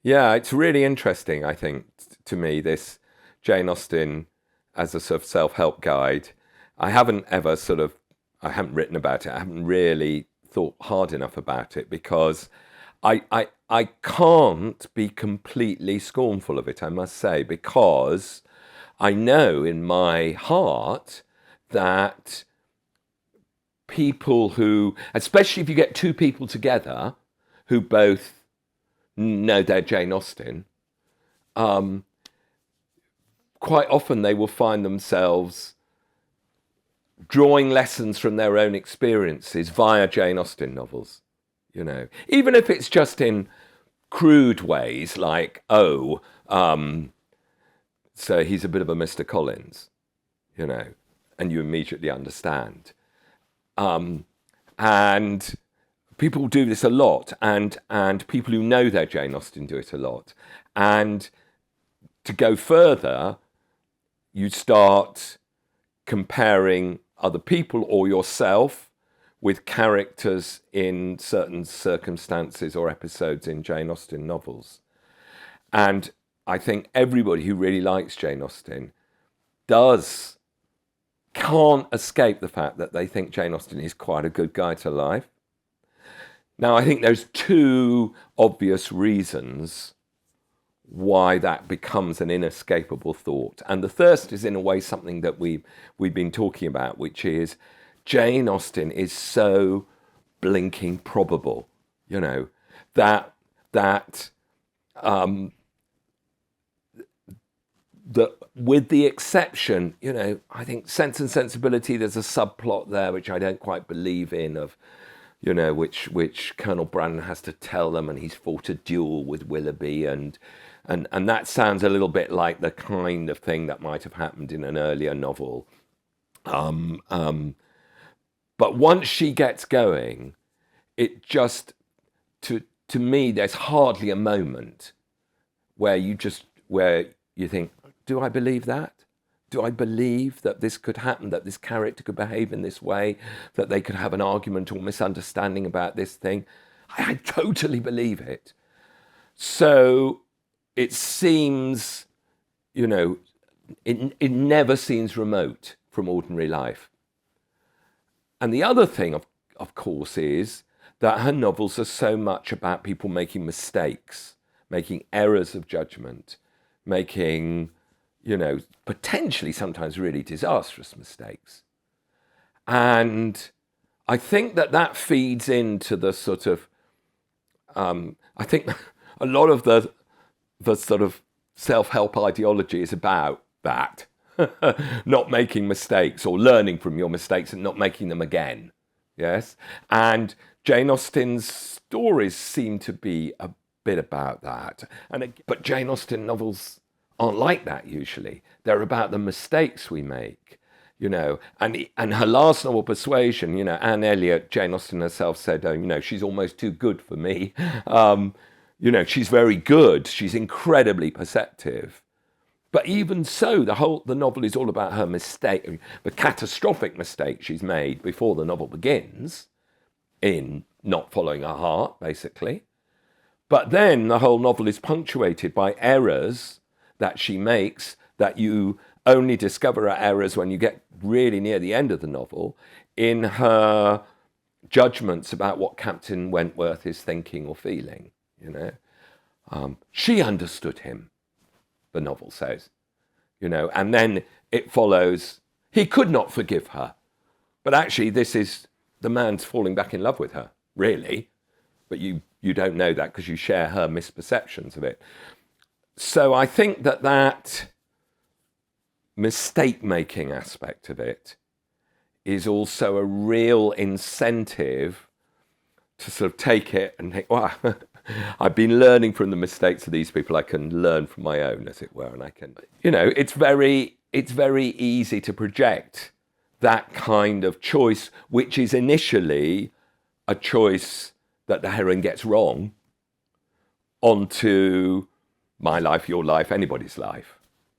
Yeah, it's really interesting, I think, to me, this Jane Austen as a sort of self-help guide. I haven't ever sort of, I haven't written about it. I haven't really thought hard enough about it because I can't be completely scornful of it, I must say, because I know in my heart that people who, especially if you get two people together who both know they're Jane Austen, um, quite often they will find themselves drawing lessons from their own experiences via Jane Austen novels. Even if it's just in crude ways, like, oh, so he's a bit of a Mr. Collins, you know, and you immediately understand. And people do this a lot, and people who know their Jane Austen do it a lot. And to go further, you start comparing other people or yourself with characters in certain circumstances or episodes in Jane Austen novels. And I think everybody who really likes Jane Austen can't escape the fact that they think Jane Austen is quite a good guide to life. Now, I think there's two obvious reasons why that becomes an inescapable thought. And the first is, in a way, something that we've been talking about, which is Jane Austen is so blinking probable, that with the exception, I think Sense and Sensibility, there's a subplot there which I don't quite believe in, of which Colonel Brandon has to tell them, and he's fought a duel with Willoughby, and that sounds a little bit like the kind of thing that might have happened in an earlier novel. But once she gets going, it just, to me, there's hardly a moment where you think, do I believe that? Do I believe that this could happen, that this character could behave in this way, that they could have an argument or misunderstanding about this thing? I totally believe it. So it seems, it never seems remote from ordinary life. And the other thing, of course, is that her novels are so much about people making mistakes, making errors of judgment, making, potentially sometimes really disastrous mistakes. And I think that feeds into the sort of, I think a lot of the sort of self-help ideology is about that. Not making mistakes, or learning from your mistakes and not making them again. Yes? And Jane Austen's stories seem to be a bit about that. But Jane Austen novels aren't like that usually. They're about the mistakes we make, and her last novel, Persuasion, Anne Elliot, Jane Austen herself said, she's almost too good for me. She's very good. She's incredibly perceptive. But even so, the novel is all about her mistake, the catastrophic mistake she's made before the novel begins, in not following her heart, basically. But then the whole novel is punctuated by errors that she makes, that you only discover her errors when you get really near the end of the novel, in her judgments about what Captain Wentworth is thinking or feeling. She understood him, the novel says, and then it follows, he could not forgive her. But actually, this is the man's falling back in love with her, really. But you don't know that because you share her misperceptions of it. So I think that mistake-making aspect of it is also a real incentive to sort of take it and think, wow, I've been learning from the mistakes of these people. I can learn from my own, as it were, and I can, it's very easy to project that kind of choice, which is initially a choice that the heroine gets wrong, onto my life, your life, anybody's life.